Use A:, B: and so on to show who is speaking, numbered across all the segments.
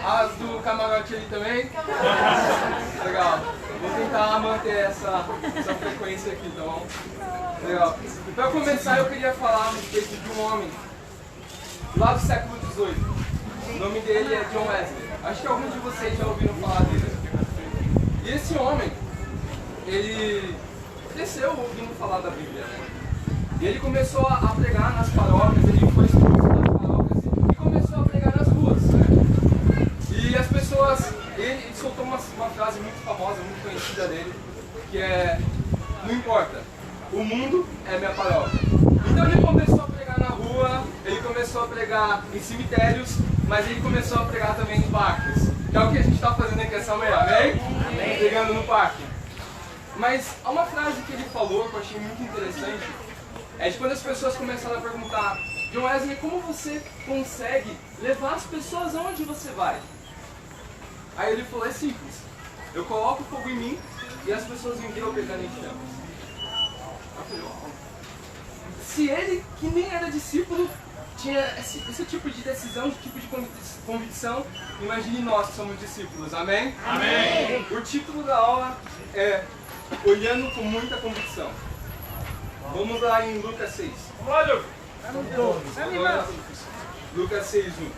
A: As do camarote ali também? Legal. Vou tentar manter essa frequência aqui, tá bom? Legal. E para começar, eu queria falar a respeito de um homem lá do século XVIII. O nome dele é John Wesley. Acho que alguns de vocês já ouviram falar dele. E esse homem, ele cresceu ouvindo falar da Bíblia, né? E ele começou a pregar nas paróquias, ele foi expulso das paróquias e começou a pregar nas ruas, né? E as pessoas, ele soltou uma frase muito famosa, muito conhecida dele, que é: não importa, o mundo é minha paróquia. Então ele começou a pregar na rua, ele começou a pregar em cemitérios, mas ele começou a pregar também em parques, que é o que a gente está fazendo aqui essa manhã, amém? Amém. Pregando no parque. Mas há uma frase que ele falou que eu achei muito interessante, é de quando as pessoas começaram a perguntar: John Wesley, como você consegue levar as pessoas aonde você vai? Aí ele falou: é simples, eu coloco fogo em mim e as pessoas enviam pegando em chamas. Se ele, que nem era discípulo, tinha esse tipo de decisão, esse tipo de convicção, imagine nós que somos discípulos, amém? Amém! O título da aula é Olhando com Muita Convicção. Vamos lá em Lucas 6. Vamos lá, Diogo! Lucas 6, 1.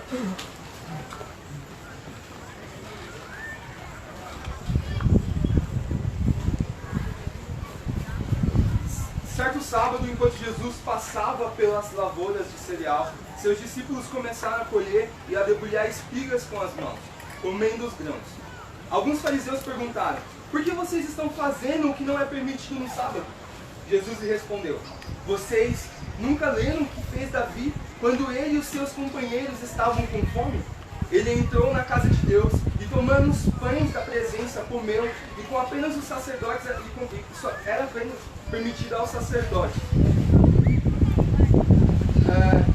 A: Certo sábado, enquanto Jesus passava pelas lavouras de cereal, seus discípulos começaram a colher e a debulhar espigas com as mãos, comendo os grãos. Alguns fariseus perguntaram: por que vocês estão fazendo o que não é permitido no sábado? Jesus lhe respondeu: vocês nunca leram o que fez Davi quando ele e os seus companheiros estavam com fome? Ele entrou na casa de Deus e, tomando os pães da presença, comeu, e com apenas os sacerdotes, só era apenas permitido ao sacerdote.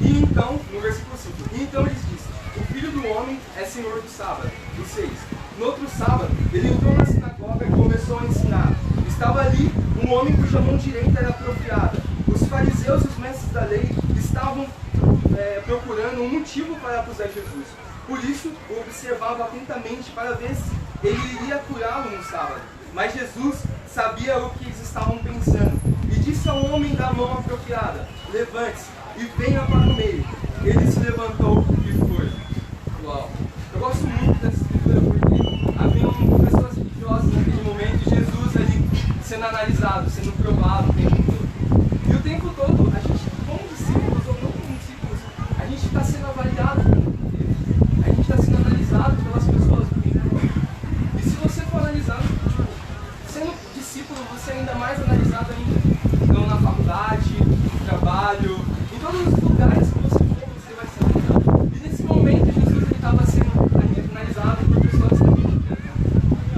A: E então, no versículo 5, e então eles disseram: o Filho do Homem é Senhor do sábado. O 6. No outro sábado, ele entrou na sinagoga e começou a ensinar. Estava ali um homem cuja mão direita era atrofiada. Os fariseus e os mestres da lei estavam procurando um motivo para acusar Jesus. Por isso, o observava atentamente para ver se ele iria curá-lo no sábado. Mas Jesus sabia o que eles estavam pensando e disse ao homem da mão atrofiada: levante-se e venha para o meio. Ele se levantou e foi. Uau! Eu gosto muito dessa escritura porque haviam pessoas religiosas naquele momento e Jesus ali sendo analisado, sendo provado o tempo todo. E o tempo todo, a gente, como discípulos ou não como discípulos, a gente está sendo avaliado por Deus. A gente está sendo analisado pelas pessoas do tempo todo. E se você for analisado, sendo discípulo, você é ainda mais analisado ainda. Então, na faculdade, no trabalho, em todos os lugares que você for, você vai ser analisado. E nesse momento, Jesus estava sendo analisado por pessoas da Bíblia.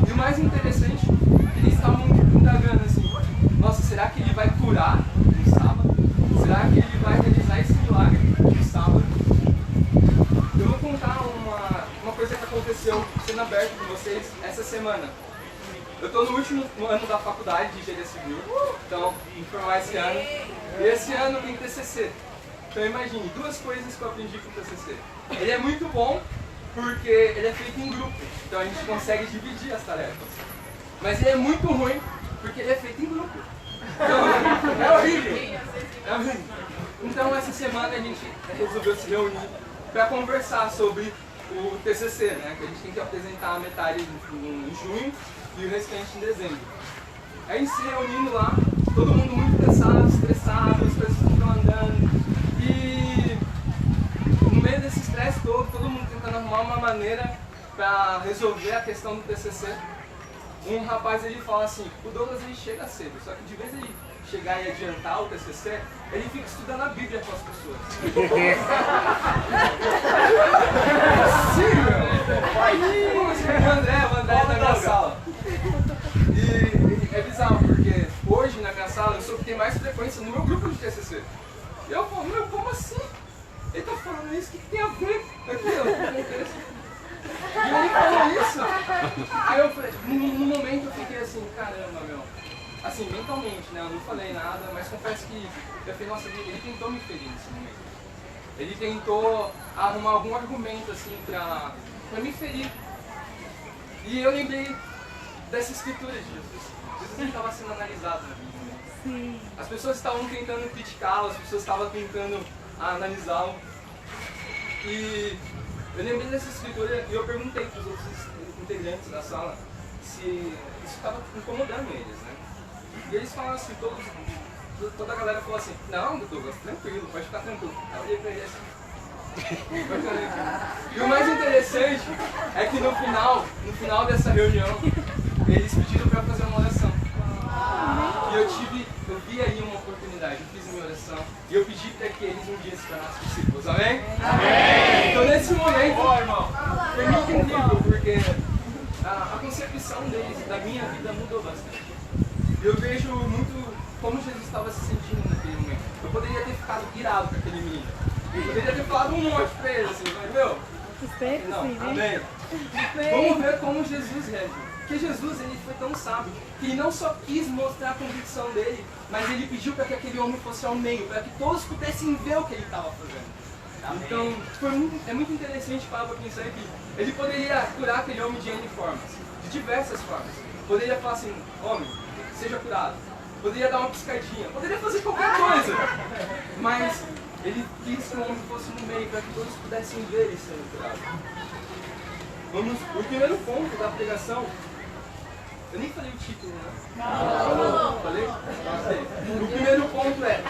A: E o mais interessante, eles estavam indagando assim: nossa, será que ele vai curar no sábado? Será que ele vai realizar esse milagre no sábado? Eu vou contar uma coisa que aconteceu sendo aberto com vocês essa semana. Eu estou no último ano da faculdade de engenharia civil, então vou formar esse ano. E esse ano tem TCC. Então imagine, duas coisas que eu aprendi com o TCC. Ele é muito bom porque ele é feito em grupo, então a gente consegue dividir as tarefas. Mas ele é muito ruim porque ele é feito em grupo. Então, é horrível. É horrível. Então essa semana a gente resolveu se reunir para conversar sobre o TCC, né? Que a gente tem que apresentar a metade em junho e o restante em dezembro. Aí a gente se reunindo lá, todo mundo muito cansado, estressado, as coisas estão andando. E no meio desse estresse todo mundo tentando arrumar uma maneira para resolver a questão do TCC. Um rapaz ele fala assim: o Douglas ele chega cedo, só que de vez ele chegar e adiantar o TCC, ele fica estudando a Bíblia com as pessoas. O André é da minha sala. E é bizarro, porque hoje na minha sala eu sou que tem mais frequência no meu grupo de TCC. E eu falo: meu, como assim? Ele tá falando isso, o que tem a ver com aquilo? E ele falou isso. Aí eu falei, no momento eu fiquei assim: caramba, meu. Assim, mentalmente, né? Eu não falei nada, mas confesso que eu falei: nossa, ele tentou me ferir nesse momento. Ele tentou arrumar algum argumento, assim, pra me ferir. E eu lembrei dessa escritura de Jesus. Jesus estava sendo analisado na Bíblia.
B: Sim.
A: As pessoas estavam tentando criticá-lo, as pessoas estavam tentando analisá-lo. E eu lembrei dessa escritura e eu perguntei para os outros integrantes da sala se isso estava incomodando eles, né? E eles falaram assim, toda a galera falou assim, não, Douglas, tranquilo, pode ficar tranquilo. Aí eu olhei para ele assim. E o mais interessante é que no final dessa reunião, eles pediram para fazer uma oração. E eu vi aí uma oportunidade, eu fiz a minha oração e eu pedi para que eles um dia se tornassem discípulos, amém? Amém! Então nesse momento, foi muito incrível, porque a concepção deles, da minha vida, mudou bastante. Eu vejo muito como Jesus estava se sentindo naquele momento. Eu poderia ter ficado irado com aquele menino. Eu poderia ter falado um monte pra ele, assim, mas meu, não, amém. Vamos ver como Jesus reagiu. Porque Jesus, ele foi tão sábio, que ele não só quis mostrar a convicção dele, mas ele pediu para que aquele homem fosse ao meio, para que todos pudessem ver o que ele estava fazendo. Então, é muito interessante parar para pensar que ele poderia curar aquele homem de N formas, de diversas formas. Poderia falar assim, homem, seja curado. Poderia dar uma piscadinha, poderia fazer qualquer coisa, mas ele quis que o homem fosse no meio, para que todos pudessem ver ele sendo curado. O primeiro ponto da pregação, eu nem falei o título, né? Não. Falei? O primeiro ponto é,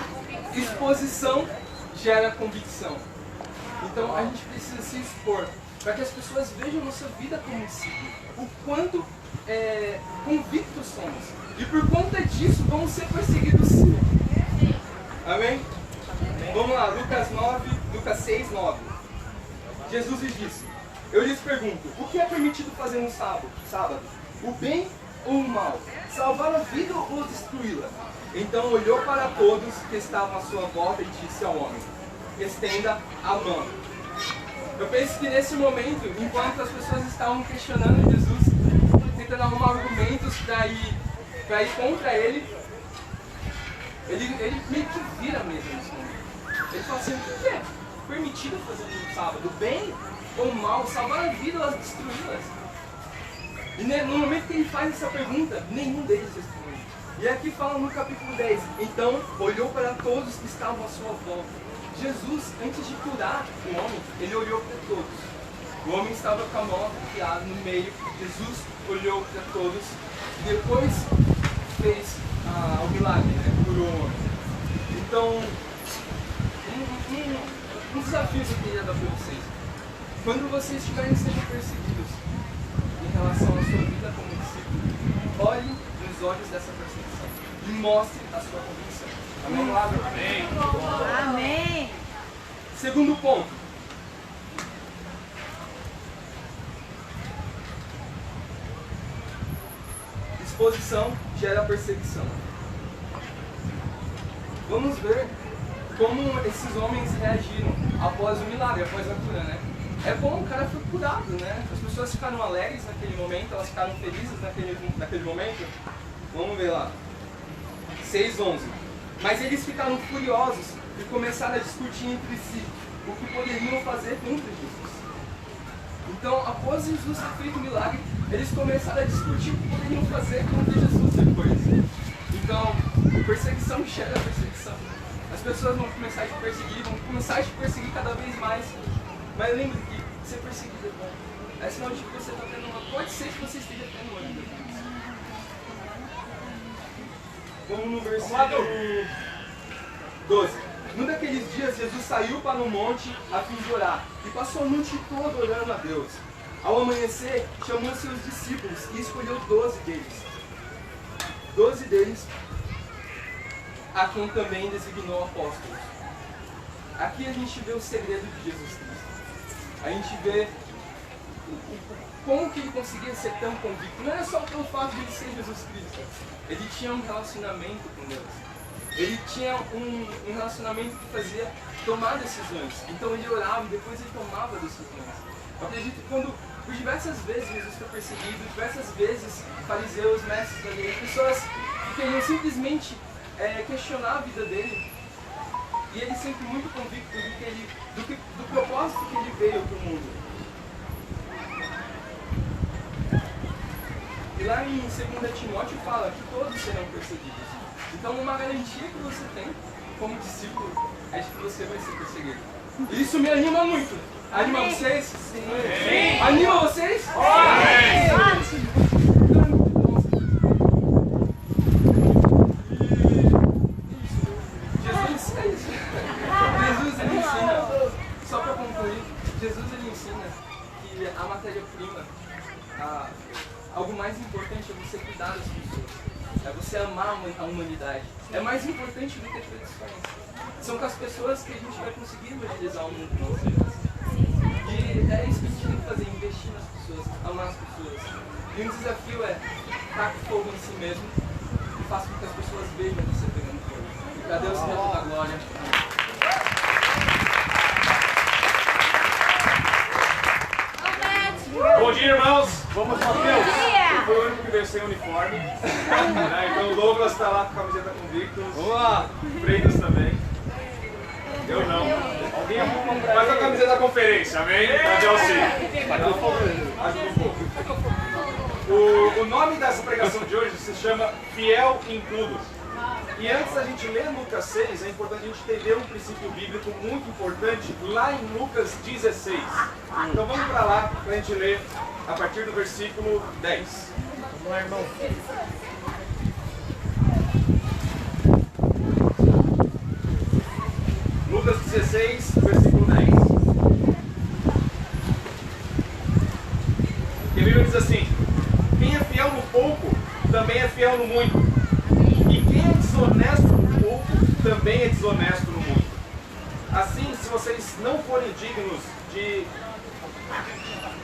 A: exposição gera convicção. Então a gente precisa se expor, para que as pessoas vejam a nossa vida como discípulo, o quanto convictos somos. E por conta disso, vamos ser perseguidos sim. Amém? Vamos lá, Lucas 6, 9. Jesus lhes disse, eu lhes pergunto, o que é permitido fazer no sábado? O bem ou o mal? Salvar a vida ou destruí-la? Então olhou para todos que estavam à sua volta e disse ao homem, estenda a mão. Eu penso que nesse momento, enquanto as pessoas estavam questionando Jesus, tentando arrumar argumentos para ir contra ele meio que vira mesmo nesse momento. Ele fala assim, o que é permitido fazer no sábado? Bem ou mal? Salvar a vida ou destruí-las? E no momento que ele faz essa pergunta, nenhum deles responde. E aqui fala no capítulo 10, então olhou para todos que estavam à sua volta. Jesus, antes de curar o homem, ele olhou para todos. O homem estava com a mão afiada no meio, Jesus olhou para todos e depois fez o milagre, né? Curou o homem. Então, um desafio que eu queria dar para vocês. Quando vocês estiverem sendo perseguidos em relação à sua vida como discípulo, olhe nos olhos dessa perseguição e mostre a sua convicção. Amém, Lázaro? Amém.
B: Amém.
A: Segundo ponto. Exposição gera perseguição. Vamos ver como esses homens reagiram após o milagre, após a cura, né? É bom, o cara foi curado, né? As pessoas ficaram alegres naquele momento, elas ficaram felizes naquele momento. Vamos ver lá. 6:11. Mas eles ficaram furiosos e começaram a discutir entre si o que poderiam fazer contra Jesus. Então, após Jesus ter feito o milagre, eles começaram a discutir o que poderiam fazer contra Jesus depois. Então, perseguição gera perseguição. As pessoas vão começar a te perseguir, vão começar a te perseguir cada vez mais. Mas lembre que ser perseguido é bom. É sinal de que você está tendo uma... Pode ser que você esteja tendo ainda. Vamos no versículo 12. Num daqueles dias, Jesus saiu para o monte a fim de orar, e passou a noite toda orando a Deus. Ao amanhecer, chamou seus discípulos e escolheu 12 deles. 12 deles, a quem também designou apóstolos. Aqui a gente vê o segredo de Jesus Cristo. A gente vê como que ele conseguia ser tão convicto. Não era só pelo fato de ele ser Jesus Cristo. Ele tinha um relacionamento com Deus. Ele tinha um relacionamento que fazia tomar decisões. Então ele orava e depois ele tomava decisões. Eu acredito que por diversas vezes Jesus foi perseguido, diversas vezes fariseus, mestres da lei, pessoas que queriam simplesmente questionar a vida dele. E ele sempre muito convicto do propósito que ele veio para o mundo. E lá em 2 Timóteo fala que todos serão perseguidos. Então uma garantia que você tem como discípulo é de que você vai ser perseguido. E isso me anima muito. Anima vocês? Sim. Anima vocês? Sim. Jesus ele ensina, só para concluir, Jesus ele ensina que a matéria-prima, algo mais importante é você cuidar das pessoas, é você amar a humanidade. É mais importante do que as tradições. São com as pessoas que a gente vai conseguir evangelizar o mundo que nós vivemos. E é isso que a gente tem que fazer, investir nas pessoas, amar as pessoas. E um desafio é taque fogo em si mesmo e faça com que as pessoas vejam você pegando fogo. Para Deus seja toda a glória.
B: Bom dia, irmãos! Vamos, Mateus! Eu fui o único que veio sem uniforme. Então o Douglas está lá com a camiseta Convictus. Vamos lá! Freitas também. Eu não. Alguém faz a camiseta da conferência, amém? Cadê o sim? Ajuda um pouco. O nome dessa pregação de hoje se chama Fiel em Tudo. E antes da gente ler Lucas 6, é importante a gente entender um princípio bíblico muito importante lá em Lucas 16. Então vamos para lá para a gente ler a partir do versículo 10. Vamos lá, irmão. Lucas 16, versículo 10. E a Bíblia diz assim: quem é fiel no pouco, também é fiel no muito. E quem é desonesto no pouco, também é desonesto no muito. Assim, se vocês não forem dignos de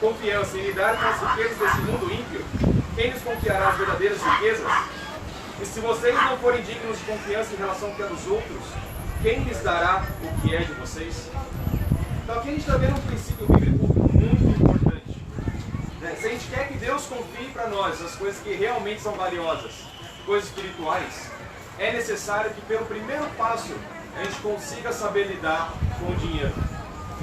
B: confiança em lidar com as riquezas desse mundo ímpio, quem lhes confiará as verdadeiras riquezas? E se vocês não forem dignos de confiança em relação ao que é dos outros, quem lhes dará o que é de vocês? Então aqui a gente está vendo um princípio bíblico muito importante. Se a gente quer que Deus confie para nós as coisas que realmente são valiosas, coisas espirituais, é necessário que pelo primeiro passo a gente consiga saber lidar com o dinheiro.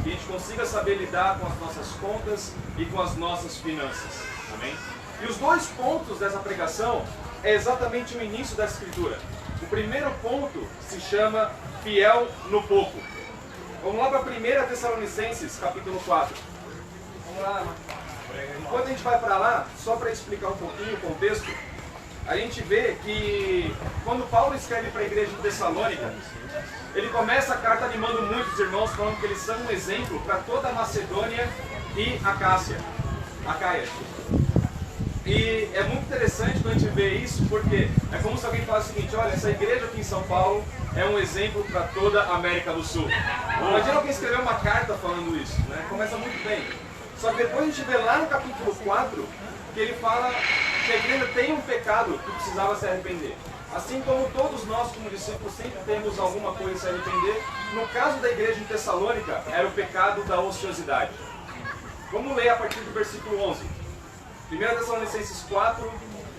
B: Que a gente consiga saber lidar com as nossas contas e com as nossas finanças. Amém? E os dois pontos dessa pregação é exatamente o início da escritura. O primeiro ponto se chama fiel no pouco. Vamos lá para 1 Tessalonicenses, capítulo 4. Vamos lá. Enquanto a gente vai para lá, só para explicar um pouquinho o contexto, a gente vê que quando Paulo escreve para a igreja de Tessalônica, ele começa a carta animando muitos irmãos, falando que eles são um exemplo para toda a Macedônia e a Acaia. E é muito interessante quando a gente vê isso, porque é como se alguém falasse o seguinte: olha, essa igreja aqui em São Paulo é um exemplo para toda a América do Sul. Imagina alguém escrever uma carta falando isso, né? Começa muito bem. Só que depois a gente vê lá no capítulo 4, que ele fala que a igreja tem um pecado que precisava se arrepender. Assim como todos nós, como discípulos, sempre temos alguma coisa a se arrepender, no caso da igreja em Tessalônica, era o pecado da ociosidade. Vamos ler a partir do versículo 11. 1 Tessalonicenses 4,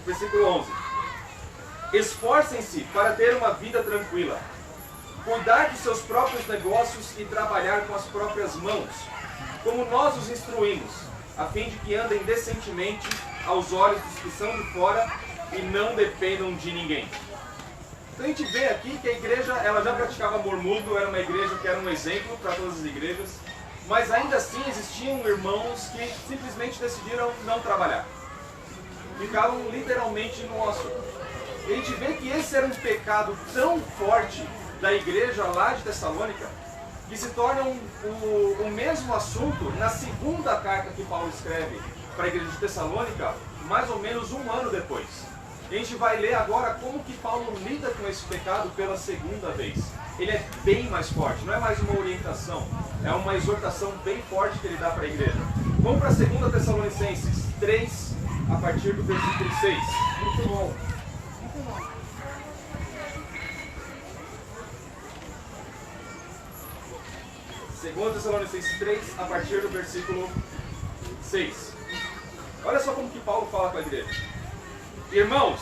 B: versículo 11. Esforcem-se para ter uma vida tranquila, cuidar de seus próprios negócios e trabalhar com as próprias mãos, como nós os instruímos, a fim de que andem decentemente aos olhos dos que são de fora e não dependam de ninguém. Então a gente vê aqui que a igreja ela já praticava amor mútuo, era uma igreja que era um exemplo para todas as igrejas, mas ainda assim existiam irmãos que simplesmente decidiram não trabalhar. Ficavam literalmente no ócio. E a gente vê que esse era um pecado tão forte da igreja lá de Tessalônica, que se torna o mesmo assunto na segunda carta que Paulo escreve para a igreja de Tessalônica, mais ou menos um ano depois. E a gente vai ler agora como que Paulo lida com esse pecado pela segunda vez. Ele é bem mais forte, não é mais uma orientação, é uma exortação bem forte que ele dá para a igreja. Vamos para 2 Tessalonicenses 3, a partir do versículo 6. Muito bom. Muito bom. 2 Tessalonicenses 3, a partir do versículo 6. Olha só como que Paulo fala com a igreja. Irmãos,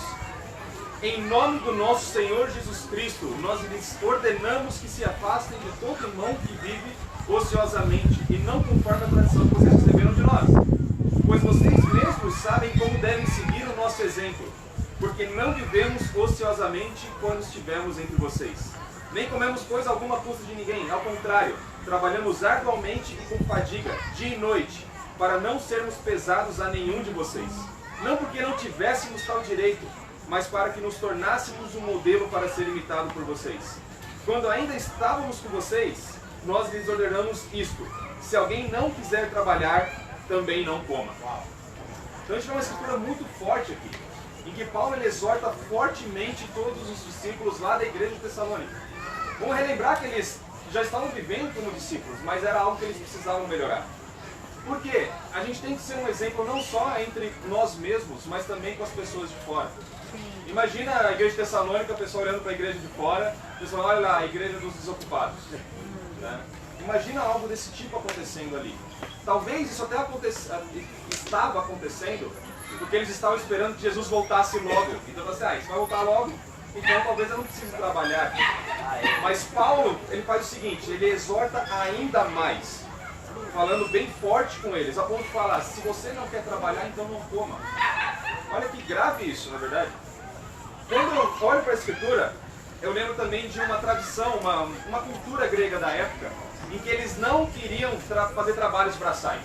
B: em nome do nosso Senhor Jesus Cristo, nós lhes ordenamos que se afastem de todo irmão que vive ociosamente e não conforme a tradição que vocês receberam de nós. Pois vocês mesmos sabem como devem seguir o nosso nosso exemplo, porque não vivemos ociosamente quando estivemos entre vocês. Nem comemos coisa alguma à custa de ninguém, ao contrário, trabalhamos arduamente e com fadiga, dia e noite, para não sermos pesados a nenhum de vocês. Não porque não tivéssemos tal direito, mas para que nos tornássemos um modelo para ser imitado por vocês. Quando ainda estávamos com vocês, nós lhes ordenamos isto: se alguém não quiser trabalhar, também não coma. Então a gente tem uma escritura muito forte aqui, em que Paulo ele exorta fortemente todos os discípulos lá da igreja de Tessalônica. Vamos relembrar que eles já estavam vivendo como discípulos, mas era algo que eles precisavam melhorar. Por quê? A gente tem que ser um exemplo não só entre nós mesmos, mas também com as pessoas de fora. Imagina a igreja de Tessalônica, o pessoal olhando para a igreja de fora, o pessoal, olha lá, a igreja dos desocupados. Né? Imagina algo desse tipo acontecendo ali. Talvez isso até estava acontecendo, porque eles estavam esperando que Jesus voltasse logo. Então, assim, isso vai voltar logo, então talvez eu não precise trabalhar. Mas Paulo, ele faz o seguinte, ele exorta ainda mais, falando bem forte com eles, a ponto de falar: se você não quer trabalhar, então não coma. Olha que grave isso, na verdade. Quando eu olho para a Escritura, eu lembro também de uma tradição, uma cultura grega da época, em que eles não queriam fazer trabalhos braçais.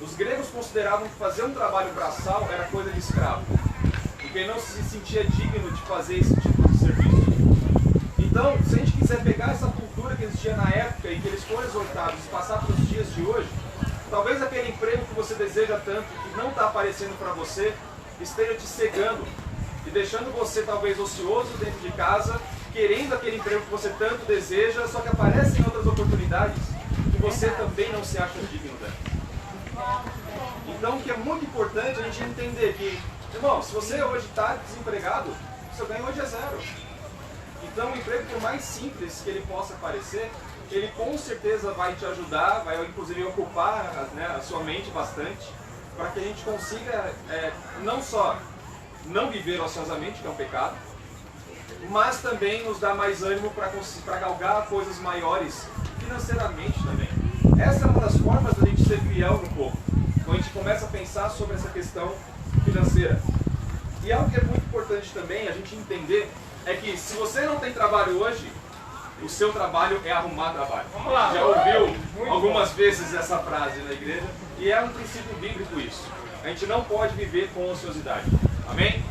B: Os gregos consideravam que fazer um trabalho braçal era coisa de escravo, porque não se sentia digno de fazer esse tipo de serviço. Então, se a gente quiser pegar essa cultura que existia na época e que eles foram exortados e passar para os dias de hoje, talvez aquele emprego que você deseja tanto, que não está aparecendo para você, esteja te cegando e deixando você talvez ocioso dentro de casa, querendo aquele emprego que você tanto deseja, só que aparecem outras oportunidades que você também não se acha digno dela. Então, o que é muito importante a gente entender que, irmão, se você hoje está desempregado, seu ganho hoje é zero. Então, o emprego, por mais simples que ele possa parecer, ele com certeza vai te ajudar, vai inclusive ocupar, né, a sua mente bastante, para que a gente consiga não só não viver ociosamente, que é um pecado, mas também nos dar mais ânimo para galgar coisas maiores financeiramente também. Essa é uma das formas da gente ser fiel no povo, quando a gente começa a pensar sobre essa questão financeira. E algo que é muito importante também a gente entender é que se você não tem trabalho hoje, o seu trabalho é arrumar trabalho.
A: Vamos lá.
B: Já ouviu algumas vezes essa frase na igreja, e é um princípio bíblico isso. A gente não pode viver com ociosidade. Amém?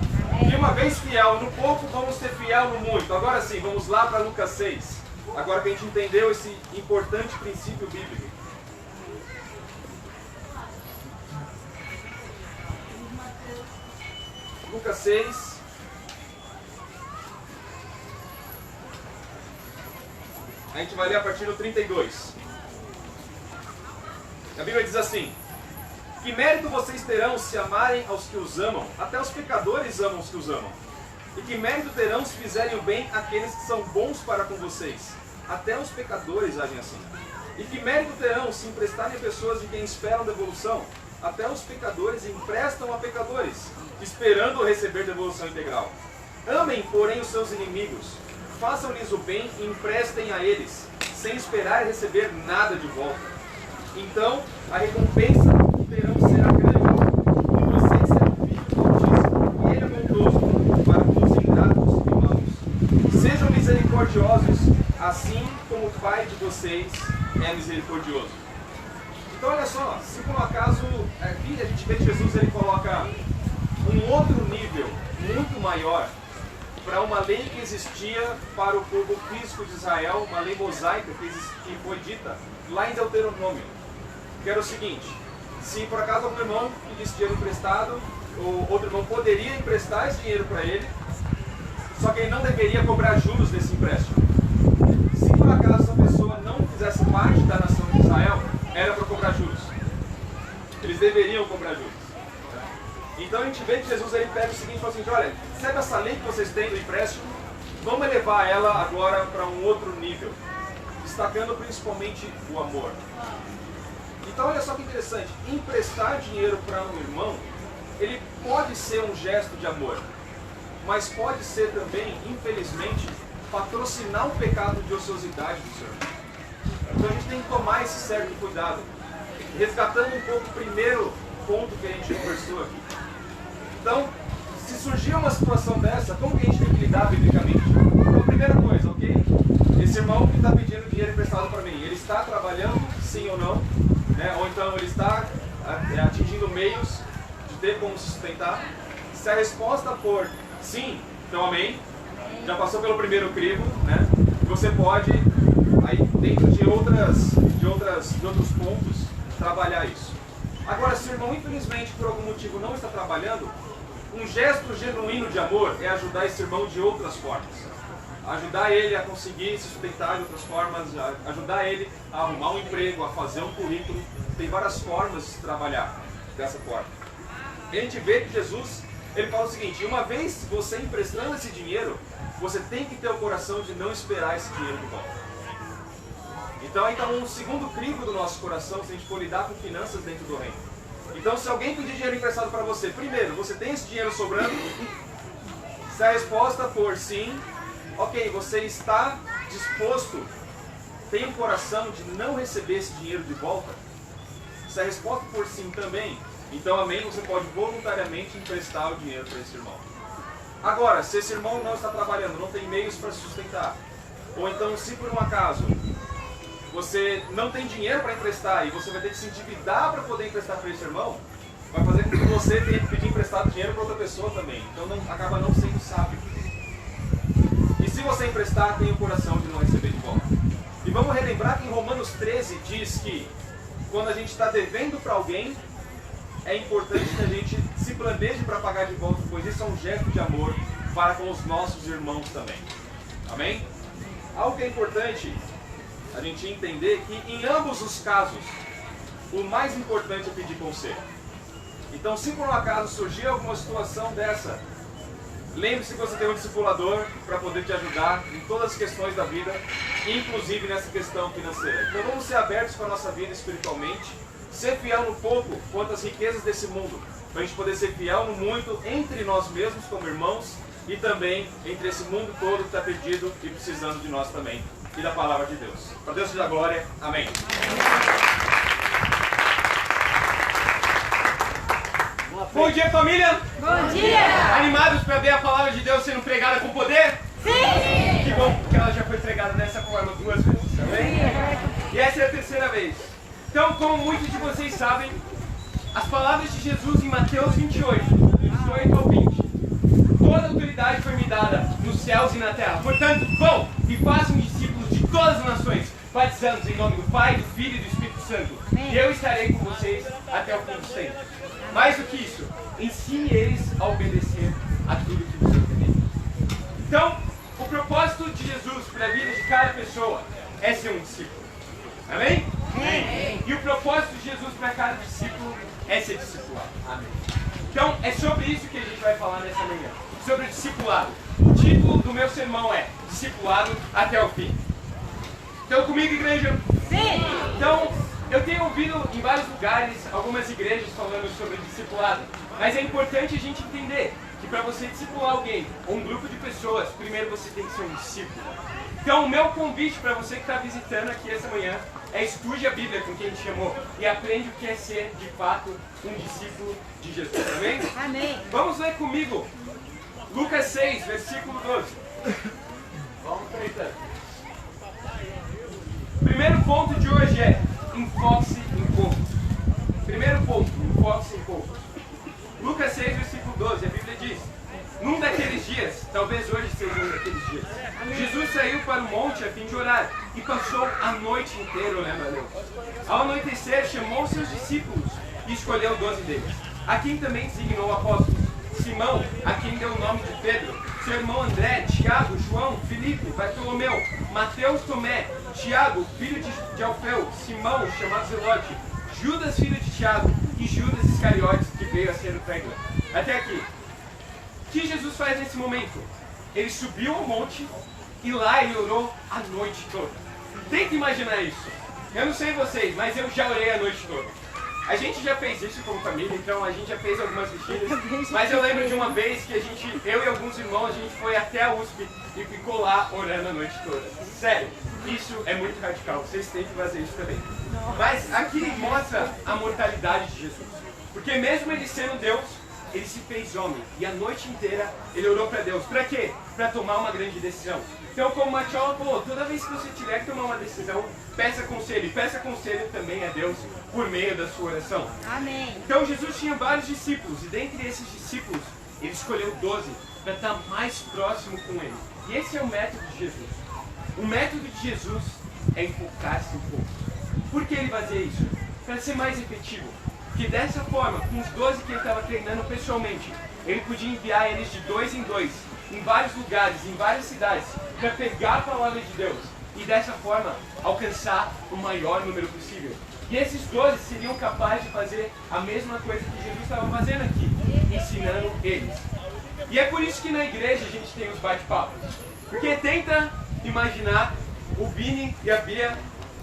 B: E uma vez fiel no pouco, vamos ser fiel no muito. Agora sim, vamos lá para Lucas 6. Agora que a gente entendeu esse importante princípio bíblico. Lucas 6. A gente vai ler a partir do 32. A Bíblia diz assim: que mérito vocês terão se amarem aos que os amam? Até os pecadores amam os que os amam. E que mérito terão se fizerem o bem àqueles que são bons para com vocês? Até os pecadores agem assim. E que mérito terão se emprestarem a pessoas de quem esperam devolução? Até os pecadores emprestam a pecadores, esperando receber devolução integral. Amem, porém, os seus inimigos. Façam-lhes o bem e emprestem a eles, sem esperar receber nada de volta. Então, a recompensa que terão será grande, e vocês serão filhos do Altíssimo, e Ele é bondoso para com os ingratos e maus. Sejam misericordiosos, assim como o Pai de vocês é misericordioso. Então, olha só, se por um acaso aqui a gente vê que Jesus ele coloca um outro nível muito maior para uma lei que existia para o povo físico de Israel, uma lei mosaica que foi dita lá em Deuteronômio, que era o seguinte: se por acaso algum irmão pedisse dinheiro emprestado, o outro irmão poderia emprestar esse dinheiro para ele, só que ele não deveria cobrar juros desse empréstimo. Se por acaso essa pessoa não fizesse parte da nação de Israel, era para cobrar juros. Eles deveriam cobrar juros. Então a gente vê que Jesus ele pega o seguinte e fala assim: olha, sabe essa lei que vocês têm do empréstimo? Vamos elevar ela agora para um outro nível, destacando principalmente o amor. Então olha só que interessante, emprestar dinheiro para um irmão, ele pode ser um gesto de amor, mas pode ser também, infelizmente, patrocinar um pecado de ociosidade do seu irmão. Então a gente tem que tomar esse certo cuidado, resgatando um pouco o primeiro ponto que a gente conversou aqui. Então, se surgir uma situação dessa, como que a gente tem que lidar biblicamente? Então, primeira coisa, ok? Esse irmão que está pedindo dinheiro emprestado para mim, ele está trabalhando, sim ou não? Né? Ou então ele está atingindo meios de ter como se sustentar? Se a resposta for sim, então amém. Já passou pelo primeiro crivo, né? Você pode, aí dentro de outros pontos, trabalhar isso. Agora, se o irmão infelizmente por algum motivo não está trabalhando, um gesto genuíno de amor é ajudar esse irmão de outras formas. Ajudar ele a conseguir se sustentar de outras formas, ajudar ele a arrumar um emprego, a fazer um currículo. Tem várias formas de se trabalhar dessa forma. A gente vê que Jesus, ele fala o seguinte: uma vez você emprestando esse dinheiro, você tem que ter o coração de não esperar esse dinheiro de volta. Então aí está um segundo crivo do nosso coração, se a gente for lidar com finanças dentro do reino. Então se alguém pedir dinheiro emprestado para você, primeiro, você tem esse dinheiro sobrando? Se a resposta for sim, ok, você está disposto, tem um coração de não receber esse dinheiro de volta? Se a resposta for sim também, então amém, você pode voluntariamente emprestar o dinheiro para esse irmão. Agora, se esse irmão não está trabalhando, não tem meios para se sustentar, ou então se por um acaso você não tem dinheiro para emprestar e você vai ter que se endividar para poder emprestar para esse irmão, vai fazer com que você tenha que pedir emprestado dinheiro para outra pessoa também. Então acaba não sendo sábio. E se você emprestar, tenha o coração de não receber de volta. E vamos relembrar que em Romanos 13 diz que quando a gente está devendo para alguém, é importante que a gente se planeje para pagar de volta, pois isso é um gesto de amor para com os nossos irmãos também. Amém? Algo que é importante a gente entender que em ambos os casos, o mais importante é pedir conselho. Então, se por um acaso surgir alguma situação dessa, lembre-se que você tem um discipulador para poder te ajudar em todas as questões da vida, inclusive nessa questão financeira. Então vamos ser abertos com a nossa vida espiritualmente, ser fiel no pouco quanto às riquezas desse mundo, para a gente poder ser fiel no muito entre nós mesmos como irmãos e também entre esse mundo todo que está perdido e precisando de nós também e da palavra de Deus. Para Deus seja a glória. Amém. Bom dia, família!
C: Bom dia!
B: Animados para ver a palavra de Deus sendo pregada com poder?
C: Sim!
B: Que bom, porque ela já foi pregada dessa forma 2 vezes, amém? E essa é a terceira vez. Então, como muitos de vocês sabem, as palavras de Jesus em Mateus 28 ao 20. Toda autoridade foi me dada nos céus e na terra. Portanto, vão e façam discípulos de todas as nações, batizando-os em nome do Pai, do Filho e do Espírito Santo. E eu estarei com vocês até o fim dos tempos. Mais do que isso, ensine eles a obedecer a tudo que vos ordenei. Então, o propósito de Jesus para a vida de cada pessoa é ser um discípulo. Amém? Amém. E o propósito de Jesus para cada discípulo é ser discipulado. Amém. Então, é sobre isso que a gente vai falar nessa manhã. Sobre o discipulado. O título do meu sermão é Discipulado até o fim. Estão comigo, igreja?
C: Sim!
B: Então, eu tenho ouvido em vários lugares algumas igrejas falando sobre discipulado. Mas é importante a gente entender que para você discipular alguém ou um grupo de pessoas, primeiro você tem que ser um discípulo. Então, o meu convite para você que está visitando aqui essa manhã é estude a Bíblia com quem te chamou e aprende o que é ser, de fato, um discípulo de Jesus. Amém?
C: Amém!
B: Vamos ler comigo Lucas 6, versículo 12. Vamos tentando. Primeiro ponto de hoje é enfoque-se em poucos. Primeiro ponto, enfoque-se em poucos. Lucas 6, versículo 12, a Bíblia diz: num daqueles dias, talvez hoje seja um daqueles dias, Jesus saiu para o monte a fim de orar e passou a noite inteira orando a Deus. Ao anoitecer, chamou seus discípulos e escolheu 12 deles, a quem também designou apóstolos: Simão, a quem deu o nome de Pedro, seu irmão André, Tiago, João, Filipe, Bartolomeu, Mateus, Tomé, Tiago, filho de Alfeu, Simão, chamado Zelote, Judas, filho de Tiago, e Judas Iscariotes, que veio a ser o traidor. Até aqui. O que Jesus faz nesse momento? Ele subiu ao monte e lá ele orou a noite toda. Tenta imaginar isso. Eu não sei vocês, mas eu já orei a noite toda. A gente já fez isso como família, então a gente já fez algumas vigílias. Mas eu lembro de uma vez que eu e alguns irmãos, a gente foi até a USP e ficou lá orando a noite toda. Sério, isso é muito radical. Vocês têm que fazer isso também. Mas aqui mostra a mortalidade de Jesus. Porque mesmo ele sendo Deus, ele se fez homem. E a noite inteira ele orou para Deus. Para quê? Para tomar uma grande decisão. Então, como Matiola falou, toda vez que você tiver que tomar uma decisão, peça conselho. E peça conselho também a Deus por meio da sua oração.
C: Amém.
B: Então, Jesus tinha vários discípulos. E dentre esses discípulos, ele escolheu 12 para estar mais próximo com ele. E esse é o método de Jesus. O método de Jesus é enfocar-se um pouco. Por que ele fazia isso? Para ser mais efetivo. Porque dessa forma, com os 12 que ele estava treinando pessoalmente, ele podia enviar eles de 2 em 2, em vários lugares, em várias cidades, para pegar a palavra de Deus e dessa forma alcançar o maior número possível. E esses 12 seriam capazes de fazer a mesma coisa que Jesus estava fazendo aqui, ensinando eles. E é por isso que na igreja a gente tem os bate-papos. Porque tenta imaginar o Vini e a Bia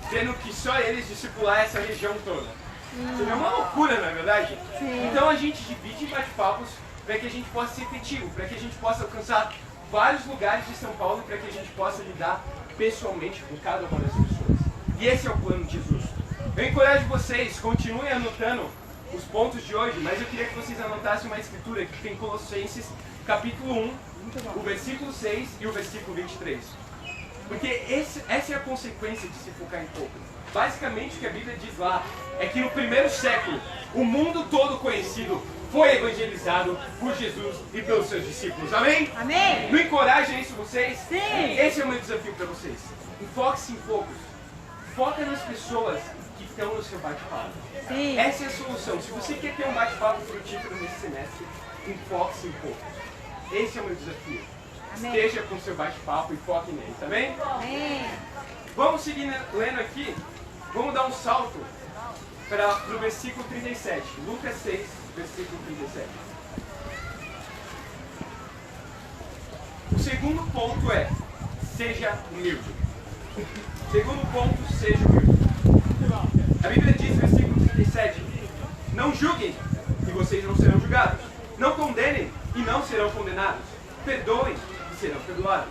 B: tendo que só eles discipular essa região toda. Seria uma loucura, não é verdade?
C: Sim.
B: Então a gente divide em bate-papos para que a gente possa ser efetivo, para que a gente possa alcançar vários lugares de São Paulo, para que a gente possa lidar pessoalmente com cada uma das pessoas. E esse é o plano de Jesus. Eu encorajo vocês, continuem anotando os pontos de hoje, mas eu queria que vocês anotassem uma escritura que tem Colossenses capítulo 1, o versículo 6 e o versículo 23. Porque essa é a consequência de se focar em pouco. Basicamente o que a Bíblia diz lá é que no primeiro século o mundo todo conhecido foi evangelizado por Jesus e pelos seus discípulos. Amém?
C: Amém.
B: Não encoraja isso vocês?
C: Sim.
B: Esse é o meu desafio para vocês. Enfoque-se em poucos. Foca nas pessoas que estão no seu bate-papo.
C: Sim.
B: Essa é a solução. Se você quer ter um bate-papo frutífero nesse semestre, enfoque-se em poucos. Esse é o meu desafio.
C: Amém.
B: Esteja com o seu bate-papo e foque nele, tá bem?
C: Amém.
B: Vamos seguir lendo aqui. Vamos dar um salto para o versículo 37. Lucas 6, versículo 37. O segundo ponto é: seja humilde. Segundo ponto, seja humilde. A Bíblia diz, versículo 37, não julguem e vocês não serão julgados. Não condenem e não serão condenados. Perdoem e serão perdoados.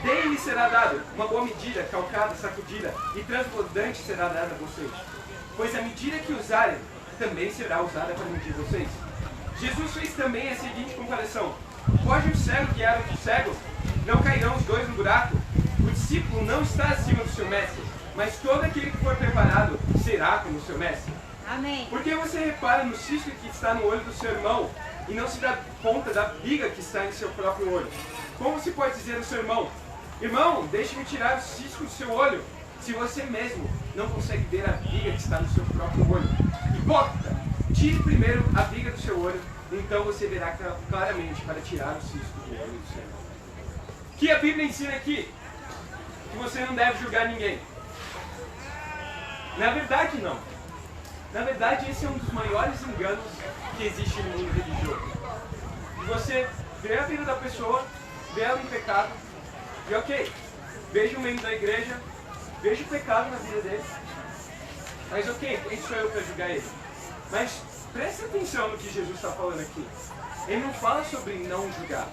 B: Deem-lhe será dado uma boa medida, calcada, sacudida e transbordante será dada a vocês. Pois a medida que usarem também será usada para medir vocês. Jesus fez também a seguinte comparação: pode o cego guiar o cego? Não cairão os dois no buraco? O discípulo não está acima do seu mestre, mas todo aquele que for preparado será como o seu mestre.
C: Amém.
B: Por que você repara no cisco que está no olho do seu irmão e não se dá conta da viga que está em seu próprio olho? Como se pode dizer ao seu irmão: irmão, deixe-me tirar o cisco do seu olho, se você mesmo não consegue ver a viga que está no seu próprio olho? Hipócrita, tire primeiro a viga do seu olho, então você verá claramente para tirar o cisco do olho do seu irmão. O que a Bíblia ensina aqui? Que você não deve julgar ninguém. Na verdade, não. Na verdade, esse é um dos maiores enganos que existe no mundo religioso. E você vê a vida da pessoa, vê ela em pecado, e ok, veja o membro da igreja, veja o pecado na vida dele, mas ok, quem sou eu para julgar ele? Mas presta atenção no que Jesus está falando aqui. Ele não fala sobre não julgar.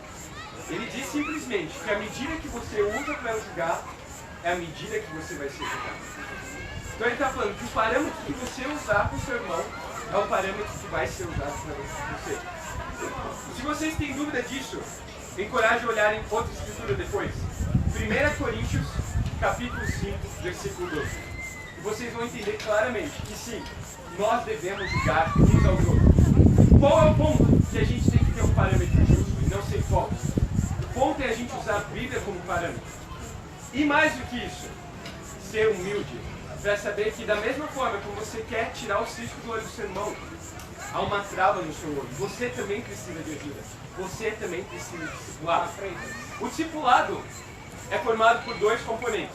B: Ele diz simplesmente que a medida que você usa para julgar é a medida que você vai ser julgado. Então ele está falando que o parâmetro que você usar para o seu irmão é o parâmetro que vai ser usado para você. Se vocês têm dúvida disso, encorajo a olhar em outra escritura depois. 1 Coríntios, capítulo 5, versículo 12. E vocês vão entender claramente que sim, nós devemos julgar uns aos outros. Qual é o ponto? Que a gente tem que ter um parâmetro justo e não ser hipócrita. O ponto é a gente usar a Bíblia como parâmetro. E mais do que isso, ser humilde, para saber que da mesma forma que você quer tirar o cisco do olho do seu irmão, há uma trava no seu olho. Você também precisa de ajuda. Você também precisa de discipular. O discipulado é formado por dois componentes.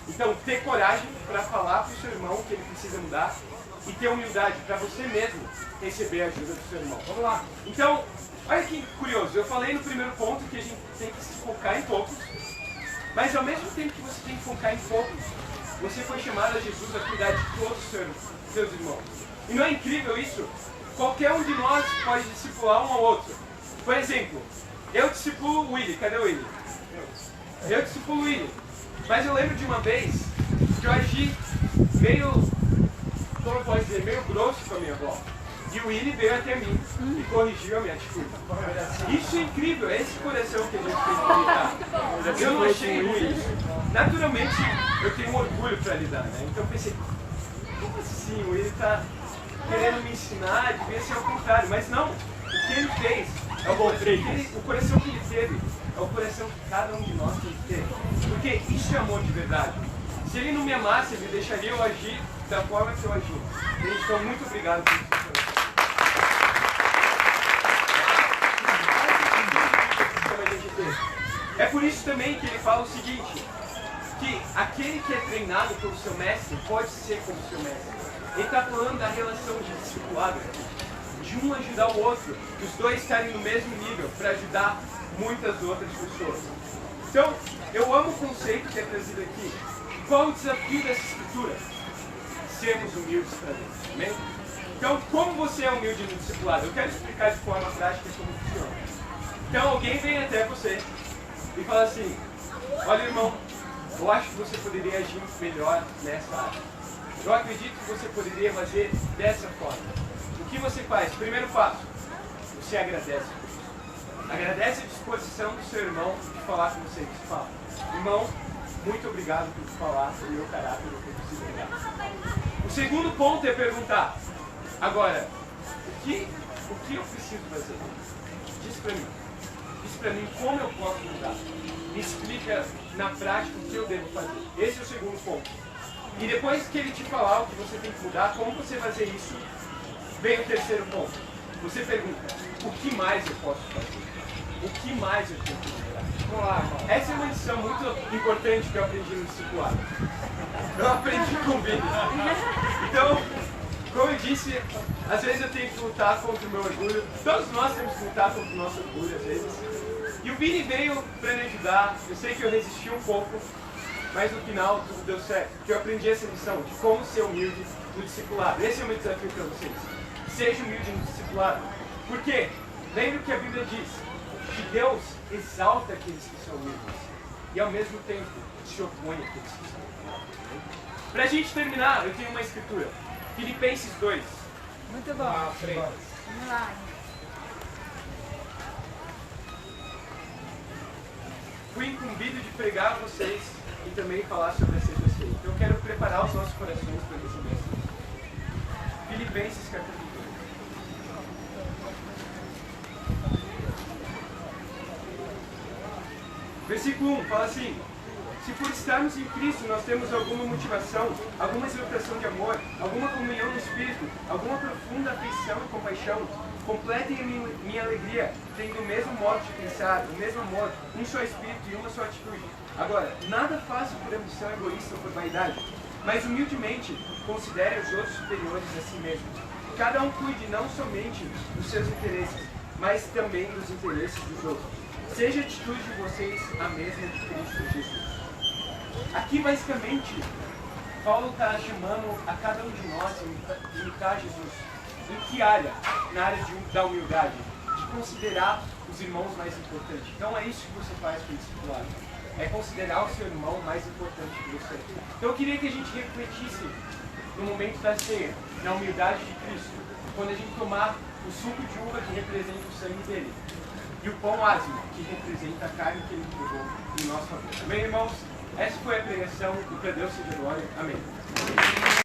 B: Então, ter coragem para falar para o seu irmão que ele precisa mudar e ter humildade para você mesmo receber a ajuda do seu irmão. Vamos lá. Então, olha que curioso. Eu falei no primeiro ponto que a gente tem que se focar em poucos, mas ao mesmo tempo que você tem que focar em poucos, você foi chamado a Jesus a cuidar de todos os seus irmãos. E não é incrível isso? Qualquer um de nós pode discipular um ao outro. Por exemplo, eu discipulo o Willy. Cadê o Willy? Eu discipulo o Willy. Mas eu lembro de uma vez que eu agi meio, como eu posso dizer, meio grosso com a minha avó.
A: E o Willi veio até mim e corrigiu a minha atitude. Isso é incrível, é esse coração que a gente tem que lidar. Eu não achei ruim isso. Naturalmente, eu tenho um orgulho para lidar, né? Então eu pensei, como assim? O Willi está querendo me ensinar, devia ser ao contrário. Mas não, o que ele fez é o coração que ele teve, é o coração que cada um de nós tem que ter. Porque isso é amor de verdade. Se ele não me amasse, ele deixaria eu agir da forma que eu agi. Então, muito obrigado por isso. É por isso também que ele fala o seguinte, que aquele que é treinado pelo seu mestre pode ser como seu mestre. Ele está falando da relação de discipulado, de um ajudar o outro, os dois estarem no mesmo nível para ajudar muitas outras pessoas. Então, eu amo o conceito que é trazido aqui. Qual o desafio dessa escritura? Sermos humildes para Deus. Amém? Então, como você é humilde no discipulado? Eu quero explicar de forma prática como funciona. Então, alguém vem até você e fala assim, olha irmão, eu acho que você poderia agir melhor nessa área. Eu acredito que você poderia fazer dessa forma. O que você faz? Primeiro passo, você agradece. Agradece a disposição do seu irmão de falar com você. Você fala, irmão, muito obrigado por falar sobre o meu caráter, eu preciso mudar. O segundo ponto é perguntar, agora, o que eu preciso fazer? Diz para mim. Diz para mim como eu posso mudar. Me explica na prática o que eu devo fazer. Esse é o segundo ponto. E depois que ele te falar o que você tem que mudar, como você fazer isso, vem o terceiro ponto. Você pergunta, o que mais eu posso fazer? O que mais eu tenho que mudar? Vamos lá, irmão. Essa é uma lição muito importante que eu aprendi no discipulado. Eu aprendi com o Vini. Então, como eu disse, às vezes eu tenho que lutar contra o meu orgulho. Todos nós temos que lutar contra o nosso orgulho, às vezes. E o Vini veio para me ajudar. Eu sei que eu resisti um pouco, mas no final tudo deu certo. Porque eu aprendi essa lição de como ser humilde no discipulado. Esse é o meu desafio para vocês. Seja humilde no discipulado. Por quê? Lembre o que a Bíblia diz. Que Deus exalta aqueles que são humildes. E ao mesmo tempo se opõe àqueles que são humildes. Para a gente terminar, eu tenho uma escritura. Filipenses 2.
C: Muito bom. Vamos lá.
A: Fui incumbido de pregar a vocês e também falar sobre a CGC. Então eu quero preparar os nossos corações para receber essa. Filipenses capítulo 2. Versículo 1 fala assim: se por estarmos em Cristo nós temos alguma motivação, alguma exaltação de amor, alguma comunhão no Espírito, alguma profunda afeição e compaixão, completem a minha alegria, tendo o mesmo modo de pensar, o mesmo amor, um só Espírito e uma só atitude. Agora, nada façam por ambição egoísta ou por vaidade, mas humildemente considerem os outros superiores a si mesmos. Cada um cuide não somente dos seus interesses, mas também dos interesses dos outros. Seja a atitude de vocês a mesma de Cristo Jesus. Aqui, basicamente, Paulo está chamando a cada um de nós a imitar Jesus. Em que área? Na área da humildade, de considerar os irmãos mais importantes. Então é isso que você faz com o discipulado. É considerar o seu irmão mais importante que você. Então eu queria que a gente refletisse no momento da ceia, na humildade de Cristo, quando a gente tomar o suco de uva que representa o sangue dele, e o pão ázimo, que representa a carne que ele entregou em nosso favor. Amém, irmãos? Essa foi a pregação, e para Deus seja glória. Amém.